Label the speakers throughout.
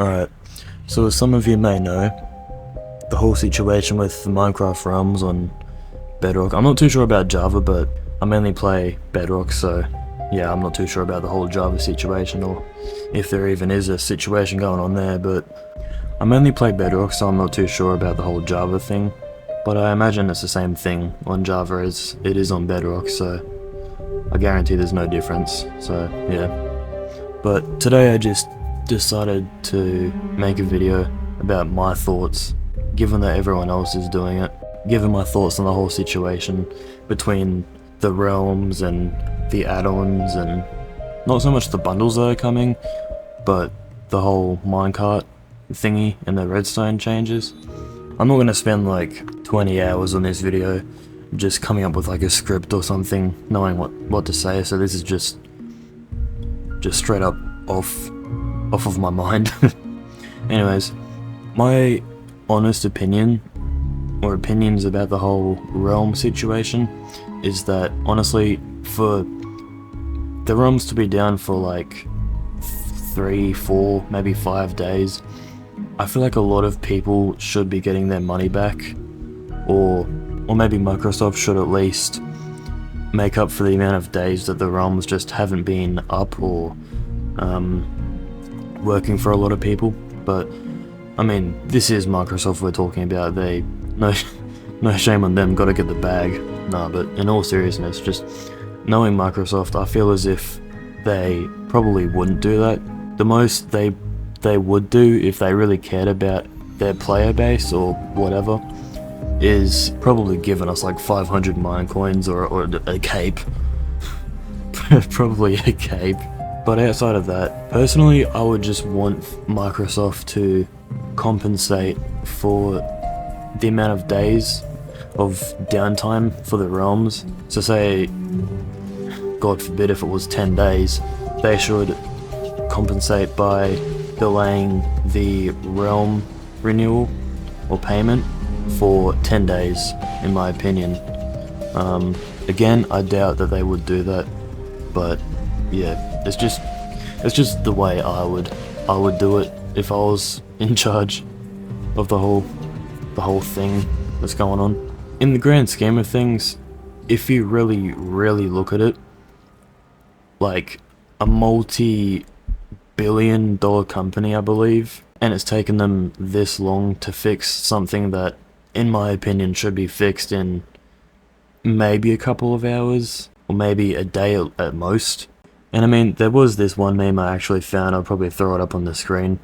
Speaker 1: Alright, so as some of you may know, the whole situation with the Minecraft realms on Bedrock, I'm not too sure about Java, but I mainly play Bedrock, so yeah, I'm not too sure about the whole Java situation, or if there even is a situation going on there, but I mainly play Bedrock, so I'm not too sure about the whole Java thing, but I imagine it's the same thing on Java as it is on Bedrock, so I guarantee there's no difference, so yeah. But today I just decided to make a video about my thoughts, given that everyone else is doing it, given my thoughts on the whole situation between the realms and the add-ons, and not so much the bundles that are coming, but the whole minecart thingy and the redstone changes. I'm not going to spend like 20 hours on this video just coming up with like a script or something, knowing what to say, so this is just straight up off of my mind. Anyways, my honest opinion, or opinions about the whole realm situation, is that honestly, for the realms to be down for like 3, 4, maybe 5 days, I feel like a lot of people should be getting their money back, or maybe Microsoft should at least make up for the amount of days that the realms just haven't been up or working for a lot of people. But I mean, this is Microsoft we're talking about. They no shame on them, gotta get the bag. Nah, but in all seriousness, just knowing Microsoft, I feel as if they probably wouldn't do that. The most they would do, if they really cared about their player base or whatever, is probably giving us like 500 mine coins or a cape. Probably a cape. But outside of that, personally, I would just want Microsoft to compensate for the amount of days of downtime for the realms. So say, God forbid, if it was 10 days, they should compensate by delaying the realm renewal or payment for 10 days, in my opinion. Again, I doubt that they would do that, but yeah, it's just the way I would do it if I was in charge of the whole thing that's going on. In the grand scheme of things, if you really look at it, like a multi-billion-dollar company, I believe, and it's taken them this long to fix something that, in my opinion, should be fixed in maybe a couple of hours, or maybe a day at most. And I mean, there was this one meme I actually found, I'll probably throw it up on the screen,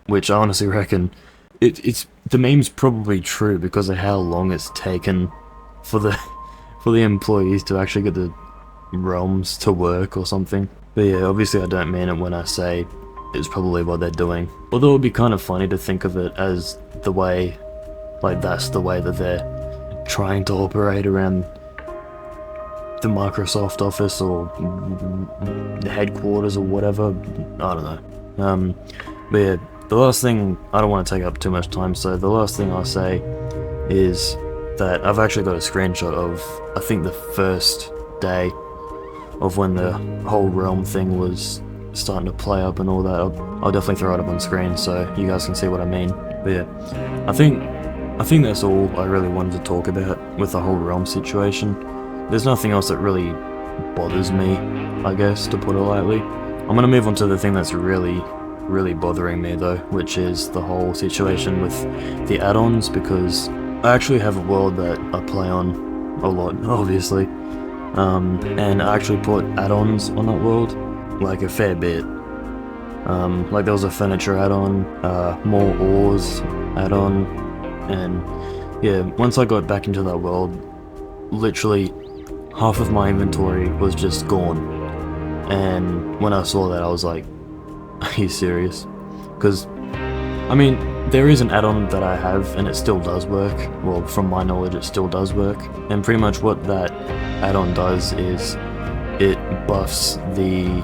Speaker 1: which I honestly reckon, the meme's probably true because of how long it's taken for the employees to actually get the realms to work or something. But yeah, obviously I don't mean it when I say it's probably what they're doing. Although it would be kind of funny to think of it as the way, like that's the way that they're trying to operate around the Microsoft office or the headquarters or whatever. I don't know. But yeah, the last thing, I don't want to take up too much time, so the last thing I'll say is that I've actually got a screenshot of, I think, the first day of when the whole realm thing was starting to play up and all that. I'll definitely throw it up on screen so you guys can see what I mean. But yeah, I think that's all I really wanted to talk about with the whole realm situation. There's nothing else that really bothers me, I guess, to put it lightly. I'm gonna move on to the thing that's really bothering me though, which is the whole situation with the add-ons, because I actually have a world that I play on a lot, obviously, and I actually put add-ons on that world, like a fair bit. Like there was a furniture add-on, more ores add-on, and yeah, once I got back into that world, literally half of my inventory was just gone, and when I saw that I was like, are you serious? Because, I mean, there is an add-on that I have and it still does work. Well, from my knowledge it still does work, and pretty much what that add-on does is it buffs the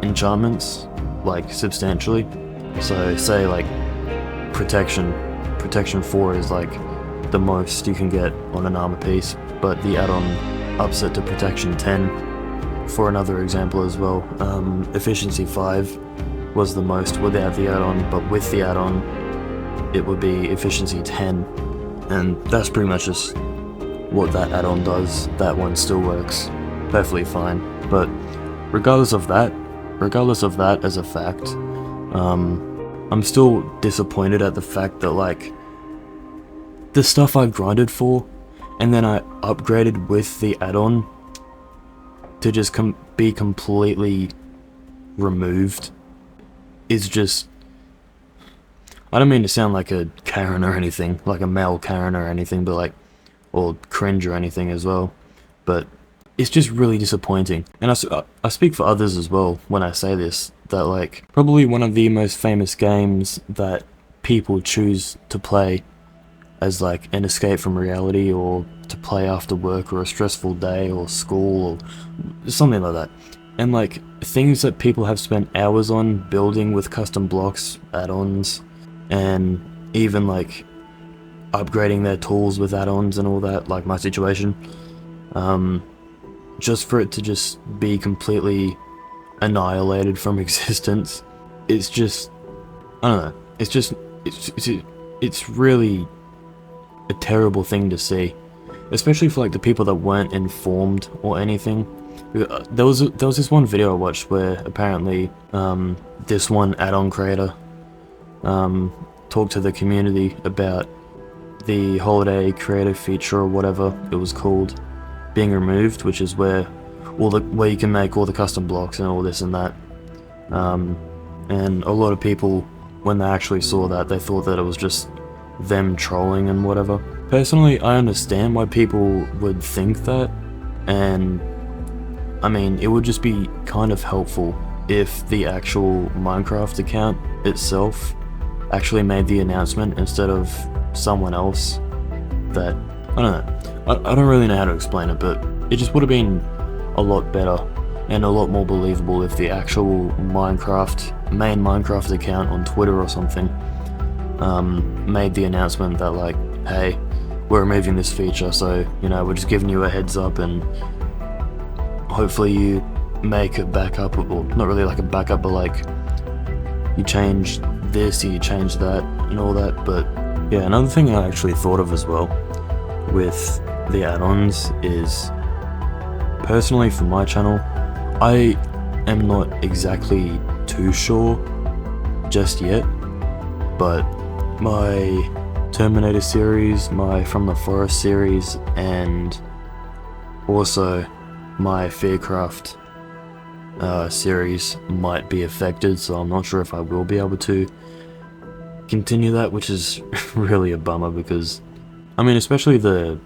Speaker 1: enchantments like substantially. So say like protection 4 is like the most you can get on an armor piece, but the add-on ups it to protection 10 for another example as well. Efficiency 5 was the most without the add-on, but with the add-on it would be efficiency 10, and that's pretty much just what that add-on does. That one still works perfectly fine, but regardless of that as a fact, I'm still disappointed at the fact that, like, the stuff I grinded for and then I upgraded with the add-on to just be completely removed is just... I don't mean to sound like a Karen or anything, like a male Karen or anything, but like, or cringe or anything as well, but it's just really disappointing. And I speak for others as well when I say this, that like, probably one of the most famous games that people choose to play as like an escape from reality, or to play after work or a stressful day or school or something like that. And like, things that people have spent hours on building with custom blocks, add-ons, and even like upgrading their tools with add-ons and all that, like my situation, just for it to just be completely annihilated from existence, it's just, I don't know, it's really a terrible thing to see, especially for like the people that weren't informed or anything. There was this one video I watched where apparently this one add-on creator talked to the community about the holiday creative feature or whatever it was called being removed, which is where you can make all the custom blocks and all this and that. And a lot of people, when they actually saw that, they thought that it was just them trolling and whatever. Personally, I understand why people would think that, and I mean, it would just be kind of helpful if the actual Minecraft account itself actually made the announcement instead of someone else. That, I don't know, I don't really know how to explain it, but it just would have been a lot better and a lot more believable if the actual main Minecraft account on Twitter or something made the announcement that like, hey, we're removing this feature, so, you know, we're just giving you a heads up, and hopefully you make a backup, or not really like a backup, but like you change this, you change that and all that. But yeah, another thing I actually thought of as well with the add-ons is, personally for my channel, I am not exactly too sure just yet, but my Terminator series, my From the Forest series, and also my Fearcraft series might be affected, so I'm not sure if I will be able to continue that, which is really a bummer, because I mean, especially the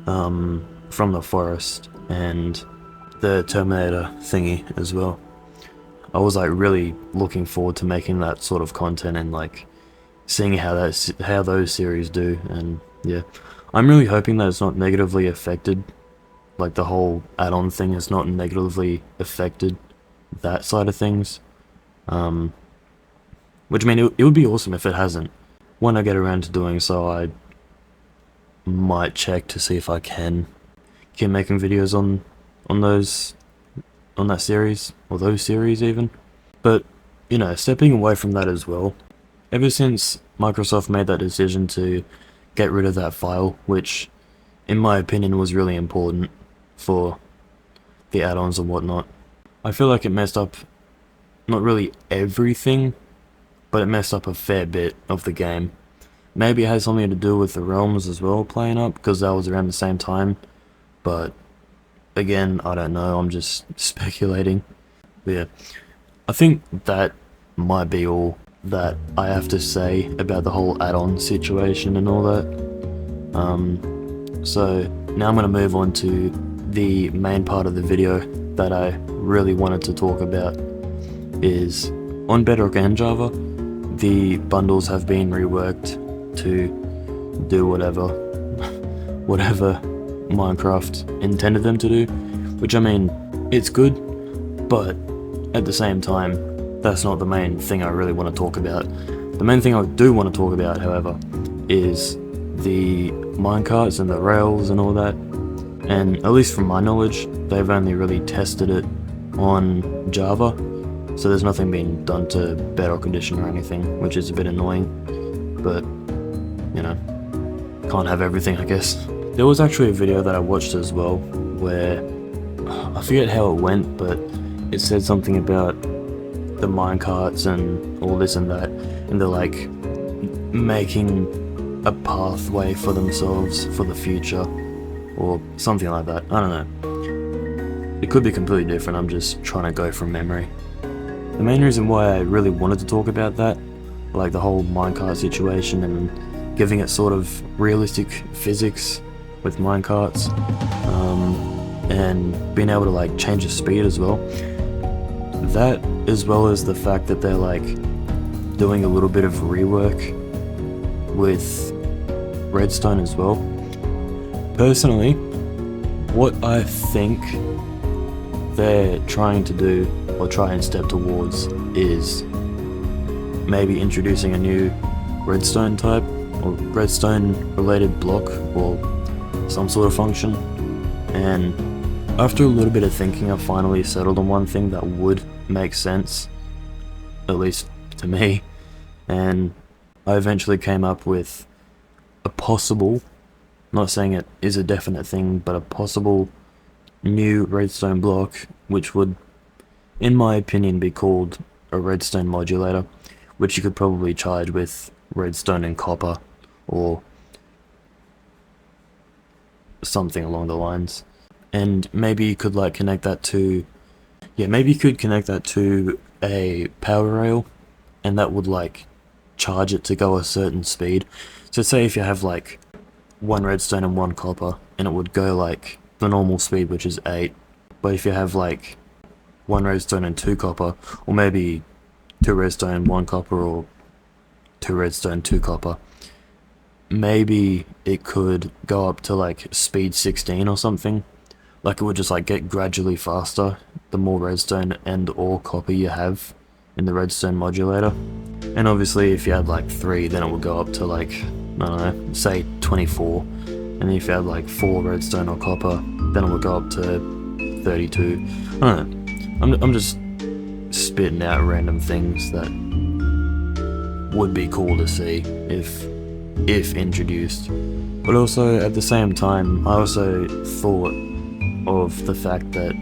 Speaker 1: From the Forest and the Terminator thingy as well. I was like really looking forward to making that sort of content and like seeing how those series do, and yeah, I'm really hoping that it's not negatively affected, like the whole add-on thing has not negatively affected that side of things, which I mean, it would be awesome if it hasn't. When I get around to doing so, I might check to see if I can keep making videos on that series, or those series even. But, you know, stepping away from that as well, ever since Microsoft made that decision to get rid of that file, which in my opinion was really important for the add-ons and whatnot, I feel like it messed up not really everything, but it messed up a fair bit of the game. Maybe it has something to do with the realms as well playing up, because that was around the same time, but again, I don't know, I'm just speculating. But yeah, I think that might be all that I have to say about the whole add-on situation and all that. So now I'm going to move on to the main part of the video that I really wanted to talk about. Is on Bedrock and Java, the bundles have been reworked to do whatever Minecraft intended them to do, which I mean, it's good, but at the same time, that's not the main thing I really want to talk about. The main thing I do want to talk about, however, is the minecarts and the rails and all that, and at least from my knowledge, they've only really tested it on Java, so there's nothing being done to bedrock condition or anything, which is a bit annoying, but, you know, can't have everything, I guess. There was actually a video that I watched as well, where, I forget how it went, but it said something about the minecarts and all this and that, and they're like, making a pathway for themselves for the future, or something like that. I don't know. It could be completely different, I'm just trying to go from memory. The main reason why I really wanted to talk about that, like the whole minecart situation and giving it sort of realistic physics with minecarts, and being able to like change the speed as well. That, as well as the fact that they're like doing a little bit of rework with Redstone as well. Personally, what I think they're trying to do, or try and step towards, is maybe introducing a new redstone type, or redstone related block, or some sort of function. And after a little bit of thinking, I finally settled on one thing that would make sense, at least to me, and I eventually came up with a possible, not saying it is a definite thing, but a possible new redstone block, which would, in my opinion, be called a redstone modulator, which you could probably charge with redstone and copper, or something along the lines. And maybe you could like connect that to, maybe you could connect that to a power rail, and that would like charge it to go a certain speed. So say if you have like 1 redstone and 1 copper, and it would go like the normal speed, which is 8, but if you have like 1 redstone and 2 copper, or maybe 2 redstone, 1 copper, or 2 redstone, 2 copper, maybe it could go up to like speed 16 or something. Like it would just like get gradually faster the more redstone and or copper you have in the redstone modulator. And obviously if you had like 3, then it would go up to like, I don't know, say 24. And if you had like 4 redstone or copper, then it would go up to 32. I don't know. I'm just spitting out random things that would be cool to see if introduced. But also at the same time, I also thought of the fact that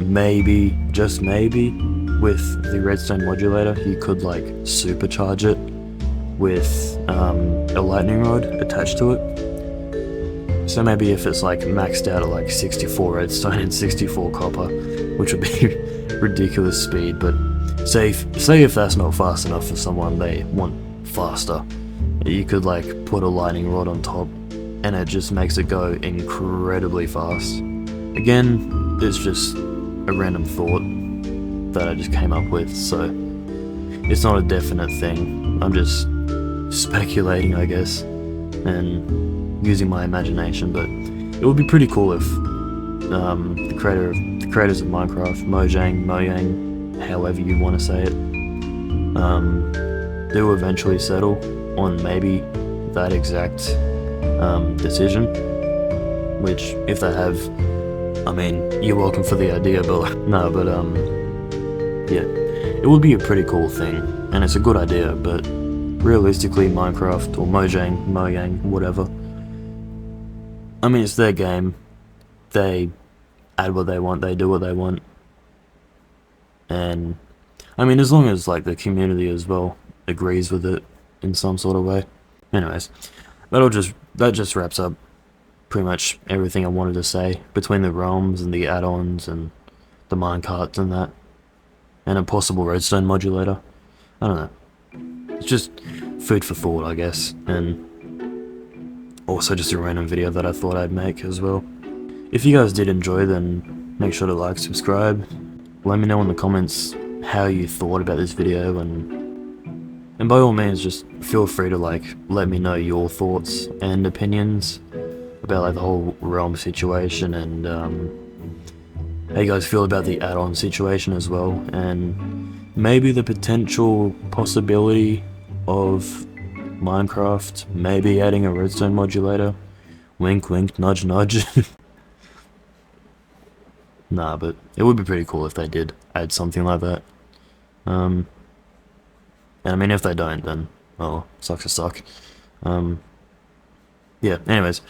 Speaker 1: maybe, just maybe, with the redstone modulator, you could like supercharge it with a lightning rod attached to it. So maybe if it's like maxed out at like 64 redstone and 64 copper, which would be ridiculous speed, but say if that's not fast enough for someone, they want faster, you could like put a lightning rod on top and it just makes it go incredibly fast. Again, it's just a random thought that I just came up with, so it's not a definite thing. I'm just speculating, I guess, and using my imagination, but it would be pretty cool if the creators of Minecraft, MOJANG, however you want to say it, do eventually settle on maybe that exact decision, which if they have, I mean, you're welcome for the idea, but no, but yeah, it would be a pretty cool thing, and it's a good idea, but realistically Minecraft or Mojang, whatever, I mean, it's their game, they add what they want, they do what they want, and I mean, as long as like the community as well agrees with it in some sort of way. Anyways, that just wraps up pretty much everything I wanted to say between the realms and the add-ons and the minecarts and that, and a possible redstone modulator. I don't know. It's just food for thought, I guess, and also just a random video that I thought I'd make as well. If you guys did enjoy, then make sure to like, subscribe. Let me know in the comments how you thought about this video, and by all means just feel free to like let me know your thoughts and opinions about like the whole realm situation, and how you guys feel about the add-on situation as well, and maybe the potential possibility of Minecraft maybe adding a redstone modulator. Wink wink, nudge nudge. Nah, but it would be pretty cool if they did. add something like that. And I mean, if they don't, then, oh, sucks to suck. Yeah, anyways,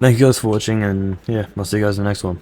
Speaker 1: thank you guys for watching, and yeah, I'll see you guys in the next one.